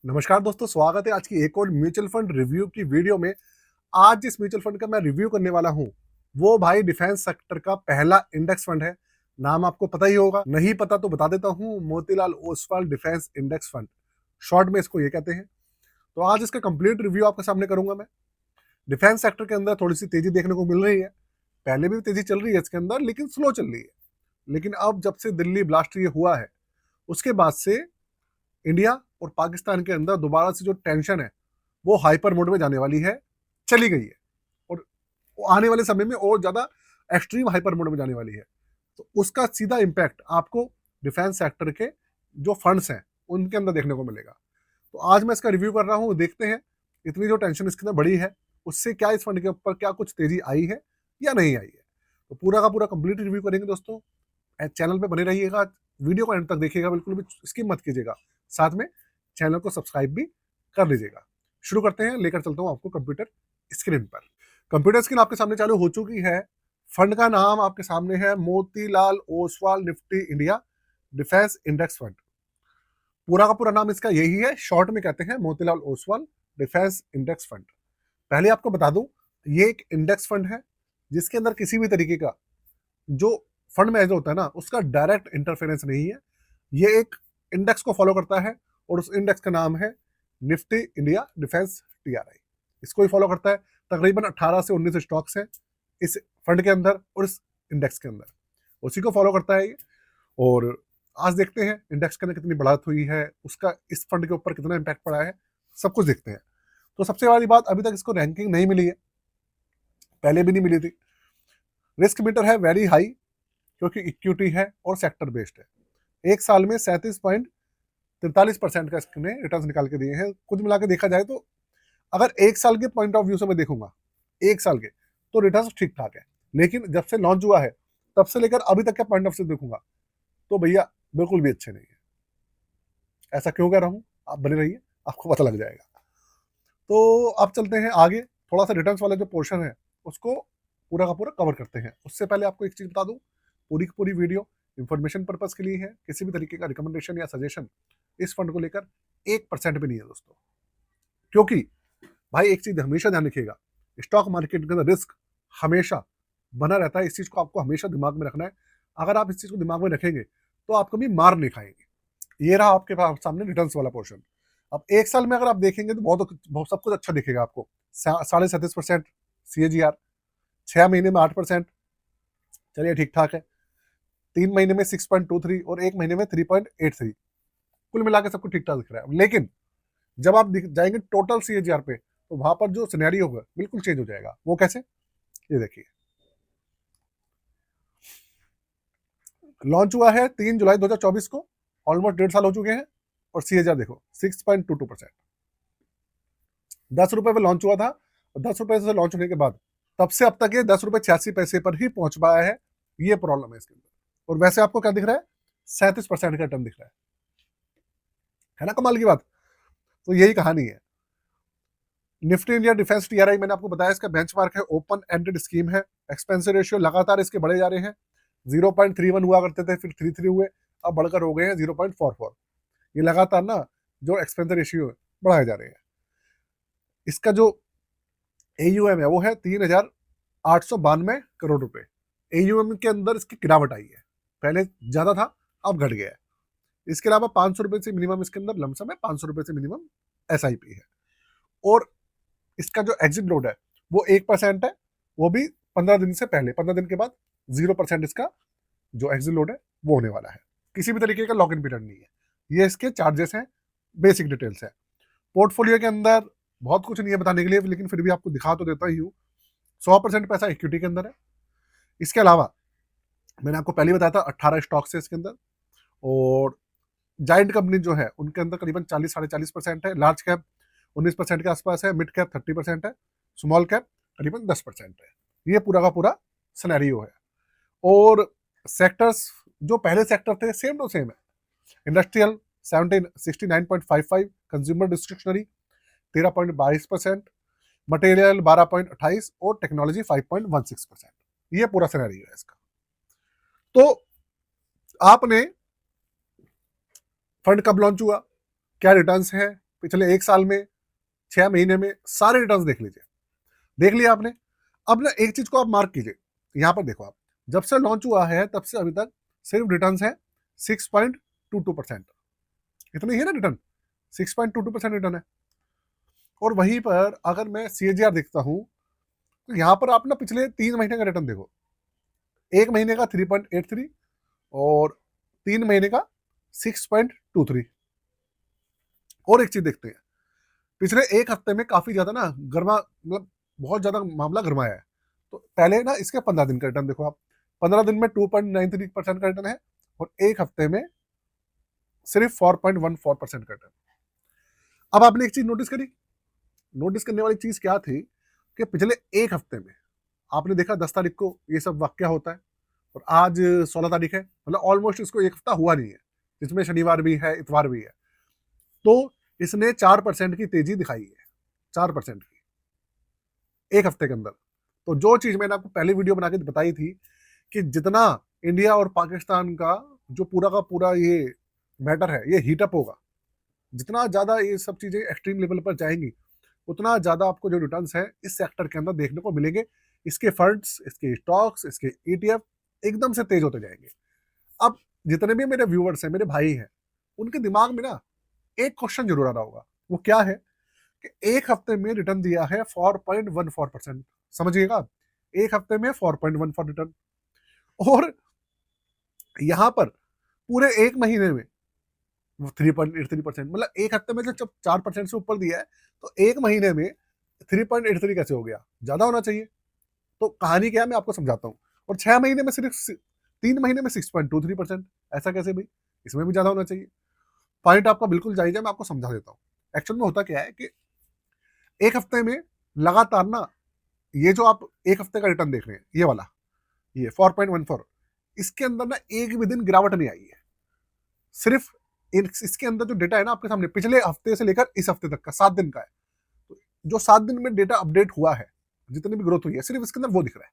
नमस्कार दोस्तों, स्वागत है आज की एक और म्यूचुअल फंड रिव्यू की वीडियो में। आज जिस म्यूचुअल फंड का मैं रिव्यू करने वाला हूं वो भाई डिफेंस सेक्टर का पहला इंडेक्स फंड है। नाम आपको पता ही होगा, नहीं पता तो बता देता हूं, Motilal Oswal defence index fund, short में इसको ये कहते हैं। तो आज इसका कंप्लीट रिव्यू आपके सामने करूंगा मैं। डिफेंस सेक्टर के अंदर थोड़ी सी तेजी देखने को मिल रही है। पहले भी तेजी चल रही है इसके अंदर, लेकिन स्लो चल रही है। लेकिन अब जब से दिल्ली ब्लास्ट ये हुआ है उसके बाद से इंडिया और पाकिस्तान के अंदर दोबारा से जो टेंशन है वो हाइपर मोड में जाने वाली है, चली गई है, और आने वाले समय में और ज्यादा एक्सट्रीम हाइपर मोड में जाने वाली है। तो उसका सीधा इम्पैक्ट आपको डिफेंस सेक्टर के जो फंड्स हैं उनके अंदर देखने को मिलेगा। तो आज मैं इसका रिव्यू कर रहा हूँ, देखते हैं इतनी जो टेंशन इसके अंदर बढ़ी है उससे क्या इस फंड के ऊपर क्या कुछ तेजी आई है या नहीं आई है। तो पूरा का पूरा कंप्लीट रिव्यू करेंगे दोस्तों। चैनल पे बने रहिएगा, वीडियो को एंड तक देखिएगा, बिल्कुल भी स्किप मत कीजिएगा। साथ में चैनल को सब्सक्राइब भी कर लीजिएगा। शुरू करते हैं, लेकर चलता हूं आपको कंप्यूटर स्क्रीन पर। कंप्यूटर स्क्रीन आपके सामने चालू हो चुकी है। फंड का नाम आपके सामने है Motilal Oswal Nifty India defence index fund. पूरा का पूरा नाम इसका यही है, शॉर्ट में कहते हैं Motilal Oswal defence index fund. पहले आपको बता दूं, ये एक इंडेक्स फंड है जिसके अंदर किसी भी तरीके का जो फंड मैनेजर होता है ना उसका डायरेक्ट इंटरफेरेंस नहीं है। ये एक इंडेक्स को फॉलो करता है और उस इंडेक्स का नाम है निफ्टी इंडिया डिफेंस टीआरआई। इसको ही फॉलो करता है। तकरीबन 18 से 19 स्टॉक्स हैं इस फंड के अंदर और इस इंडेक्स के अंदर, उसी को फॉलो करता है ये। और आज देखते हैं इंडेक्स के अंदर कितनी बढ़त हुई है, उसका इस फंड के ऊपर कितना इम्पैक्ट पड़ा है, सब कुछ देखते हैं। तो सबसे बड़ी बात, अभी तक इसको रैंकिंग नहीं मिली है, पहले भी नहीं मिली थी। रिस्क मीटर है वेरी हाई, क्योंकि इक्विटी है और सेक्टर बेस्ड है। एक साल में 37.43% का इसने रिटर्न निकाल के दिए हैं। कुछ मिला के देखा जाए तो अगर एक साल के पॉइंट ऑफ व्यू से मैं देखूंगा, एक साल के, तो रिटर्न ठीक ठाक है। लेकिन जब से लॉन्च हुआ है तब से लेकर अभी तक के पॉइंट ऑफ से देखूंगा तो भैया बिल्कुल भी अच्छे नहीं है। ऐसा क्यों कह रहा हूं, आप बने रहिए, आपको पता लग जाएगा। तो अब चलते हैं आगे, थोड़ा सा रिटर्न्स वाला जो पोर्शन है उसको पूरा का पूरा कवर करते हैं। उससे पहले आपको एक चीज बता दूं, पूरी की पूरी वीडियो इंफॉर्मेशन पर्पज के लिए है, किसी भी तरीके का रिकमेंडेशन या सजेशन इस फंड को लेकर 1% भी नहीं है दोस्तों। क्योंकि भाई एक चीज हमेशा ध्यान रखिएगा, स्टॉक मार्केट के अंदर रिस्क हमेशा बना रहता है। इस चीज को आपको हमेशा दिमाग में रखना है। अगर आप इस चीज को दिमाग में रखेंगे तो आप कभी मार नहीं खाएंगे। ये रहा आपके पास सामने रिटर्न्स वाला पोर्शन। अब एक साल में अगर आप देखेंगे तो बहुत सब कुछ अच्छा दिखेगा आपको। 37.5% CAGR, 6 महीने में 8%, चलिए ठीक ठाक है। 3 महीने में 6.23 और एक महीने में 3.83, कुल मिला के सब कुछ ठीक ठाक दिख रहा है। लेकिन जब आप जाएंगे टोटल CAGR पे तो वहां पर जो सिनेरियो होगा बिल्कुल चेंज हो जाएगा। वो कैसे, ये देखिए। लॉन्च हुआ है 3 जुलाई 2024 को, ऑलमोस्ट 1.5 साल हो चुके हैं, और CAGR देखो 6.22%। 10 रुपए पे लॉन्च हुआ था, और 10 रुपए से लॉन्च होने के बाद तब से अब तक ये 10 रुपए 86 पैसे पर ही पहुंच पाया है। ये प्रॉब्लम है इसके अंदर। और वैसे आपको क्या दिख रहा है, 37% का रिटर्न दिख रहा है ना, कमाल की बात। तो यही कहानी है। निफ्टी इंडिया डिफेंस टीआरआई, मैंने आपको बताया इसका बेंचमार्क है, ओपन एंडेड स्कीम है। एक्सपेंस रेशियो लगातार इसके बढ़े जा रहे हैं। 0.31 हुआ करते थे, फिर 33 हुए, अब बढ़कर हो गए हैं 0.44। ये लगातार ना जो एक्सपेंस रेशियो है बढ़ाए जा रहे हैं। इसका जो AUM है वो है 3,892 रुपए। AUM के अंदर इसकी गिरावट आई है, पहले ज्यादा था अब घट गया है। इसके अलावा 500 रुपए से मिनिमम इसके अंदर लमसम है, 500 रुपए से मिनिमम SIP है। और इसका जो एग्जिट लोड है वो 1% है, वो भी 15 दिन से पहले। 15 दिन के बाद 0% इसका जो एग्जिट लोड है वो होने वाला है। किसी भी तरीके का लॉक इन पीरियड नहीं है। ये इसके चार्जेस हैं, बेसिक डिटेल्स है। पोर्टफोलियो के अंदर बहुत कुछ नहीं है बताने के लिए, लेकिन फिर भी आपको दिखा तो देता ही हूँ। 100% पैसा इक्विटी के अंदर है। इसके अलावा मैंने आपको पहले बताया था 18 स्टॉक्स है इसके अंदर। और जाइंट कंपनी जो है उनके अंदर करीबन 40-40.5% है। लार्ज कैप 19% के आसपास है, मिड कैप 30% है, स्मॉल कैप करीबन 10% है। ये पूरा का पूरा सिनेरियो है। और सेक्टर्स जो पहले सेक्टर थे सेम टू सेम है। इंडस्ट्रियल 69.55, कंज्यूमर डिस्क्रिप्शनरी 13.22%, मटेरियल 12.28 और टेक्नोलॉजी 5.16%। ये पूरा सिनेरियो है इसका। तो आपने फंड कब लॉन्च हुआ, क्या रिटर्न्स है, पिछले 1 साल में, 6 महीने में सारे रिटर्न्स देख लीजिए। देख लिया आपने? अब ना एक चीज को आप मार्क कीजिए, यहाँ पर देखो आप, जब से लॉन्च हुआ है तब से अभी तक सिर्फ रिटर्न्स है 6.22%। इतनी ही है ना रिटर्न, 6.22% रिटर्न है। और वहीं पर अगर मैं CAGR देखता हूं तो यहाँ पर आप ना पिछले 3 महीने का रिटर्न देखो, 1 महीने का 3.83 और 3 महीने का 6.23। और एक चीज देखते हैं, पिछले एक हफ्ते में काफी ज्यादा ना गर्मा, मतलब बहुत ज्यादा मामला गर्माया है। तो पहले ना इसके 15 दिन का रिटर्न देखो आप, 15 दिन में 2.93% का रिटर्न है और एक हफ्ते में सिर्फ 4.14% का रिटर्न। अब आपने एक चीज नोटिस करी, नोटिस करने वाली चीज क्या थी कि पिछले एक हफ्ते में आपने देखा 10 तारीख को ये सब वाक्य होता है और आज 16 तारीख है, मतलब ऑलमोस्ट इसको एक हफ्ता हुआ नहीं है, जिसमें शनिवार भी है, इतवार भी है। तो इसने 4% की तेजी दिखाई है, 4% की एक हफ्ते के अंदर। तो जो चीज मैंने आपको पहले वीडियो बना के बताई थी कि जितना इंडिया और पाकिस्तान का जो पूरा का पूरा ये मैटर है ये हीटअप होगा, जितना ज्यादा ये सब चीजें एक्सट्रीम लेवल पर जाएंगी, उतना ज्यादा आपको जो रिटर्न्स है इस सेक्टर के अंदर देखने को मिलेंगे। इसके फंड्स, इसके स्टॉक्स, इसके ETF एकदम से तेज होते जाएंगे। अब जितने भी मेरे व्यूअर्स हैं, मेरे भाई हैं, उनके दिमाग में ना एक क्वेश्चन जरूर आ रहा होगा, वो क्या है कि एक हफ्ते में रिटर्न दिया है 4.14%। समझिएगा आप, एक हफ्ते में 4.14 रिटर्न, और यहां पर पूरे एक महीने में 3.83%। मतलब एक हफ्ते में जब 4% से ऊपर दिया है तो एक महीने में 3.83 कैसे हो गया? ज्यादा होना चाहिए। तो कहानी क्या है मैं आपको समझाता हूँ। और 6 महीने में सिर्फ 3 महीने में 6.23%, ऐसा कैसे भाई? इसमें भी ज्यादा होना चाहिए। पॉइंट आपका बिल्कुल जायज है, मैं आपको समझा देता हूँ। एक्चुअल में होता क्या है कि एक हफ्ते में लगातार ना, ये जो आप एक हफ्ते का रिटर्न देख रहे हैं ये वाला, ये 4.14, इसके अंदर ना एक भी दिन गिरावट नहीं आई है। सिर्फ इसके अंदर जो डेटा है ना आपके सामने, पिछले हफ्ते से लेकर इस हफ्ते तक का 7 दिन का है। तो जो 7 दिन में डेटा अपडेट हुआ है, जितनी भी ग्रोथ हुई है, सिर्फ इसके अंदर वो दिख रहा है।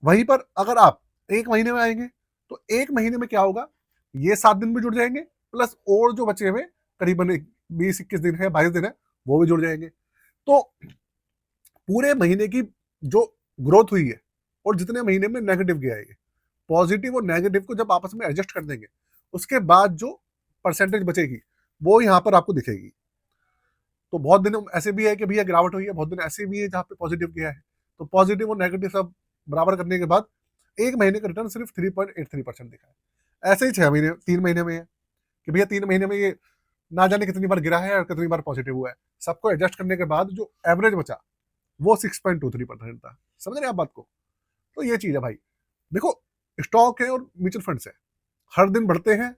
वहीं पर अगर आप एक महीने में आएंगे तो एक महीने में क्या होगा, ये 7 दिन भी जुड़ जाएंगे, प्लस और जो बचे हुए करीबन 20-21 दिन है, 22 दिन है, वो भी जुड़ जाएंगे। तो पूरे महीने की जो ग्रोथ हुई है और जितने महीने में नेगेटिव गया है, पॉजिटिव और नेगेटिव को जब आपस में एडजस्ट कर देंगे, उसके बाद जो परसेंटेज बचेगी वो यहाँ पर आपको दिखेगी। तो बहुत दिन ऐसे भी है कि भैया गिरावट हुई है, बहुत दिन ऐसे भी है जहाँ पे पॉजिटिव गया है। तो पॉजिटिव और नेगेटिव सब बराबर करने के बाद एक महीने का रिटर्न सिर्फ 3.83% दिखा है। ऐसे ही 6 महीने, 3 महीने में है कि भैया 3 महीने में ये ना जाने कितनी बार गिरा है और कितनी बार पॉजिटिव हुआ है। सबको एडजस्ट करने के बाद जो एवरेज बचा वो 6.23% था। समझ रहे हैं आप बात को? तो ये चीज है भाई। देखो, स्टॉक है और म्यूचुअल फंड्स है, हर दिन बढ़ते हैं,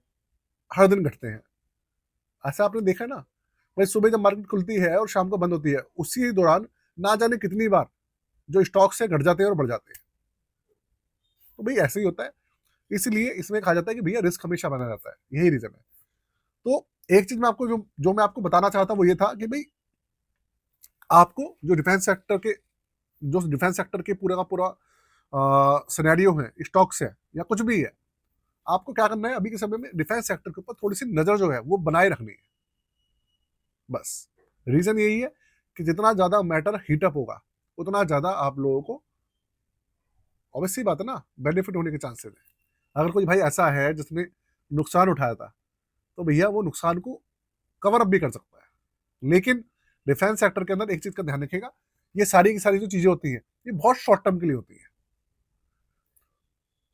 हर दिन घटते हैं। ऐसा आपने देखा है ना भाई, सुबह जब मार्केट खुलती है और शाम को बंद होती है, उसी दौरान ना जाने कितनी बार जो स्टॉक से घट जाते हैं और बढ़ जाते हैं। तो भाई ऐसे ही होता है, इसलिए इसमें कहा जाता है कि भैया रिस्क हमेशा बना रहता है, यही रीजन है। तो एक चीज मैं आपको जो मैं आपको बताना चाहता वो ये था कि भाई आपको जो डिफेंस सेक्टर के पूरा का पूरा सिनेरियो है, स्टॉक्स है या कुछ भी है, आपको क्या करना है अभी के समय में, डिफेंस सेक्टर के ऊपर थोड़ी सी नजर जो है वो बनाए रखनी है। बस रीजन यही है कि जितना ज्यादा मैटर हीटअप होगा, उतना ज्यादा आप लोगों को ऑब्वियसली बात है ना बेनिफिट होने के चांसेस है। अगर कोई भाई ऐसा है जिसने नुकसान उठाया था, तो भैया वो नुकसान को कवर अप भी कर सकता है। लेकिन डिफेंस सेक्टर के अंदर एक चीज का ध्यान रखिएगा, ये सारी की सारी जो चीजें होती हैं ये बहुत शॉर्ट टर्म के लिए होती है।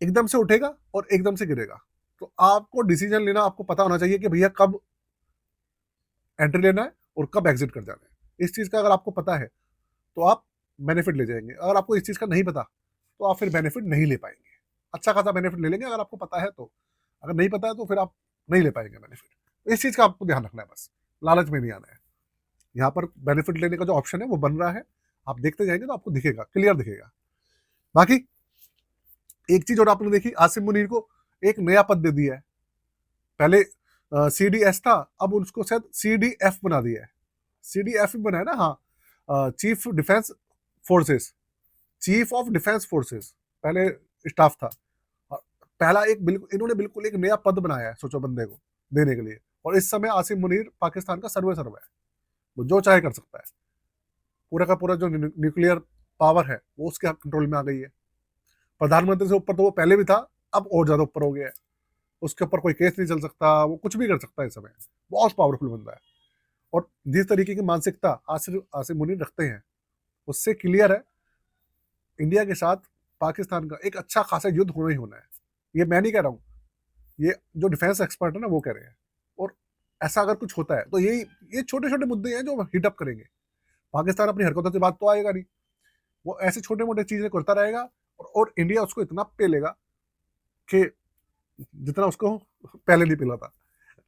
एकदम से उठेगा और एकदम से गिरेगा। तो आपको डिसीजन लेना, आपको पता होना चाहिए कि भैया कब एंट्री लेना है और कब एग्जिट कर जाना है। इस चीज का अगर आपको पता है तो आप बेनिफिट ले जाएंगे। अगर आपको इस चीज का नहीं पता तो आप फिर बेनिफिट नहीं ले पाएंगे। अच्छा खासा बेनिफिट ले लेंगे अगर आपको पता है तो, अगर नहीं पता है तो फिर आप नहीं ले पाएंगे बेनिफिट। इस चीज का आपको ध्यान रखना है, बस लालच में नहीं आना है। यहाँ पर बेनिफिट लेने का जो ऑप्शन है वो बन रहा है, आप देखते जाएंगे तो आपको दिखेगा, क्लियर दिखेगा। बाकी एक चीज और आपने देखी, आसिम मुनीर को एक नया पद दे दिया है। पहले CDS था, अब उसको शायद CDF बना दिया है। CDF बना है ना, हाँ, chief defence forces, chief of defence forces पहले स्टाफ था। पहला एक बिल्कुल इन्होंने बिल्कुल एक नया पद बनाया है, सोचो बंदे को देने के लिए, और इस समय आसिम मुनीर पाकिस्तान का सर्वे सर्वे है, वो जो चाहे कर सकता है। पूरा का पूरा जो न्यूक्लियर पावर है वो उसके कंट्रोल में आ गई है। प्रधानमंत्री से ऊपर तो वो पहले भी था, अब और ज्यादा ऊपर हो गया है। उसके ऊपर कोई केस नहीं चल सकता, वो कुछ भी कर सकता है इस समय। बहुत पावरफुल बंदा है। और जिस तरीके की मानसिकता आसिम मुनीर रखते हैं, उससे क्लियर है इंडिया के साथ पाकिस्तान का एक अच्छा खासा युद्ध होना ही होना है। ये मैं नहीं कह रहा हूँ, ये जो डिफेंस एक्सपर्ट है ना वो कह रहे हैं। और ऐसा अगर कुछ होता है तो ये छोटे छोटे मुद्दे हैं जो हिट अप करेंगे। पाकिस्तान अपनी हरकतों से बात तो आएगा नहीं, वो ऐसे छोटे मोटे चीजें करता रहेगा और इंडिया उसको इतना पेलेगा कि जितना उसको पहले नहीं पिला था।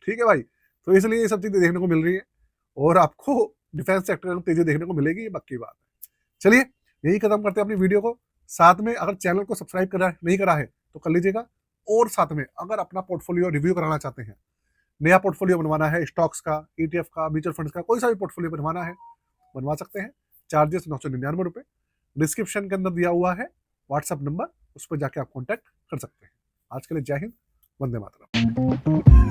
ठीक है भाई, तो इसलिए ये सब चीजें देखने को मिल रही है और आपको डिफेंस सेक्टर में तेजी देखने को मिलेगी, ये पक्की बात है। चलिए यही खत्म करते हैं अपनी वीडियो को। साथ में अगर चैनल को सब्सक्राइब करा नहीं करा है तो कर लीजिएगा। और साथ में अगर अपना पोर्टफोलियो रिव्यू कराना चाहते हैं, नया पोर्टफोलियो बनवाना है, स्टॉक्स का, ETF का, म्यूचुअल फंड्स का, कोई सा भी पोर्टफोलियो बनवाना है बनवा सकते हैं। चार्जेस 999 रुपए। डिस्क्रिप्शन के अंदर दिया हुआ है व्हाट्सएप नंबर, उस पर जाके आप कॉन्टैक्ट कर सकते हैं। आज के लिए जय हिंद, वंदे मातरम।